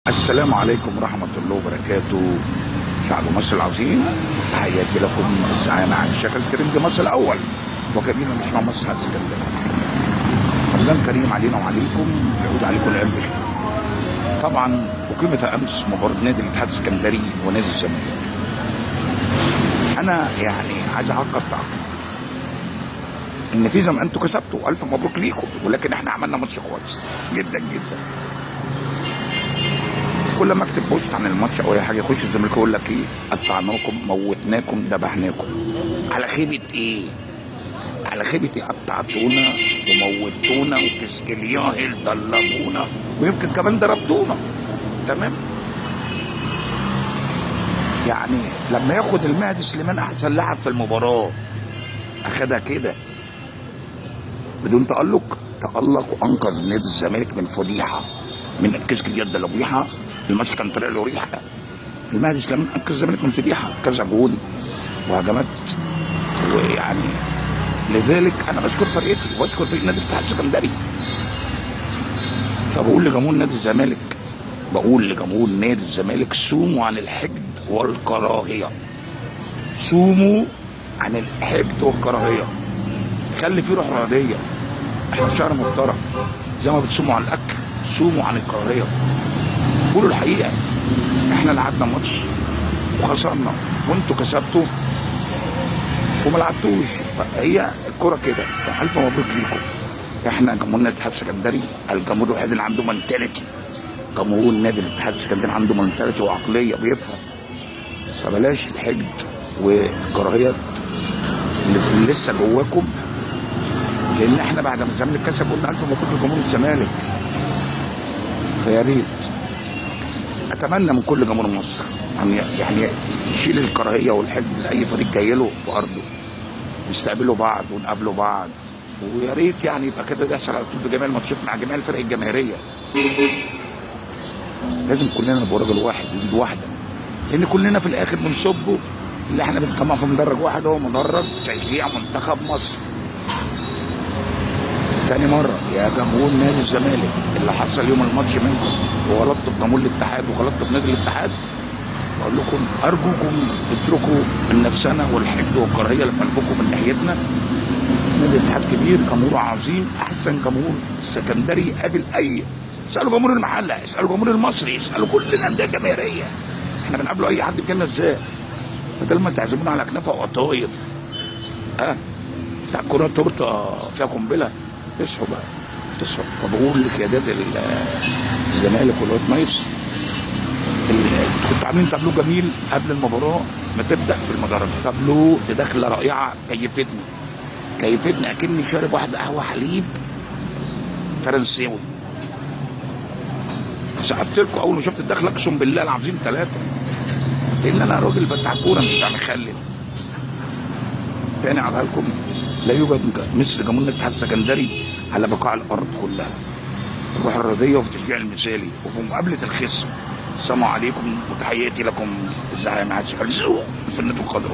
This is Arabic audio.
السلام عليكم ورحمة الله وبركاته. شعب مصر العظيم، تحياتي لكم. الزعامة عن الشيخ الكريم مصر الأول وكبير مشروع مصر على السكندري. رمضان كريم علينا وعليكم، يعود عليكم الأيام بخير. طبعا أقيمت أمس مباراة نادي الاتحاد السكندري ونادي الزمالك. أنا عايز أعقب تعقيب إن في زي ما أنتوا كسبتوا، ألف مبروك ليكم، ولكن إحنا عملنا ماتش كويس جدا جدا. كل ما اكتب بوست عن الماتش او اي حاجه يخش الزمالك يقول لك ايه؟ قطعناكم، موتناكم، ذبحناكم. على خيبه ايه؟ على خيبه ايه؟ قطعتونا وموتونا وكسكلياهل ضلبونا ويمكن كمان ضربتونا. تمام؟ لما ياخد المهدي سليمان احسن لاعب في المباراه، اخدها كده بدون تألق وانقذ نادي الزمالك من فضيحه، من كسك اليد لبيحه. الماتش كان طلع له ريحه. المهدي سليمان انقذ الزمالك من فضيحه، كذا جون وهجمات. لذلك انا بشكر فرقتي وبشكر فريق نادي الاتحاد السكندري. فبقول لجمهور نادي الزمالك، صوموا عن الحقد والكراهيه. صوموا عن الحقد والكراهيه، خلي في روح رياضيه. احنا في شهر مفترج، زي ما بتصوموا عن الاكل صوموا عن الكراهيه. قولوا الحقيقه، احنا لعبنا ماتش وخسرنا وانتوا كسبتوا وما لعبتوش. هي الكوره كده. فالف مبروك ليكم. احنا جمهور نادي الاتحاد السكندري الجمهور الوحيد اللي عنده منتاليتي. جمهور نادي الاتحاد السكندري عنده منتاليتي وعقليه بيفهم. فبلاش الحقد والكراهيه اللي لسه جواكم، لان احنا بعد ما الزمالك كسب قلنا الف مبروك لجمهور الزمالك. فيا ريت اتمنى من كل جمهور مصر يشيل الكراهيه والحقد لاي فريق جاي له في ارضه. نستقبلوا بعض ونقابلوا بعض، ويا ريت يبقى كده يحصل على طول في جميع الماتشات مع جميع الفرق الجماهيريه. لازم كلنا نبقى راجل واحد وايد واحده، لان كلنا في الاخر بنصبه اللي احنا بنطمع في مدرج واحد، هو مدرج تشجيع منتخب مصر. تاني مرة يا جمهور نادي الزمالك، اللي حصل يوم الماتش منكم وغلطت في جمهور الاتحاد وغلطت في نادي الاتحاد، بقول لكم ارجوكم اتركوا النفسنه والحقد والكراهيه اللي في قلبكم من ناحيتنا. نادي الاتحاد كبير، جمهوره عظيم، احسن جمهور السكندري قابل اي. اسالوا جمهور المحله، اسالوا جمهور المصري، اسالوا كل الانديه الجماهيريه. احنا بنقابله اي حد بيجيلنا ازاي؟ بدل ما تعزمونا على كنافه وقطايف بتاع كرة تورته فيها قنبله، تصحوا بقى تصحوا. فبقول لقيادات الزمالك والواد ميس، كنتوا عاملين تابلو جميل قبل المباراه ما تبدا في المدرج، تابلو في دخله رائعه كيفتني اكني شارب واحده قهوه حليب فرنساوي. فسقفت لكم اول ما شفت الدخله، اقسم بالله العظيم 3، لان انا راجل بتاع كوره مش بتاع مخلل. تاني على لكم، لا يوجد مثل جمهور الاتحاد السكندري على بقاع الارض كلها، في الروح الرياضيه وفي التشجيع المثالي وفي مقابله الخصم. السلام عليكم وتحياتي لكم. الزعامة عن الشيخ الكريم الفنة القدر.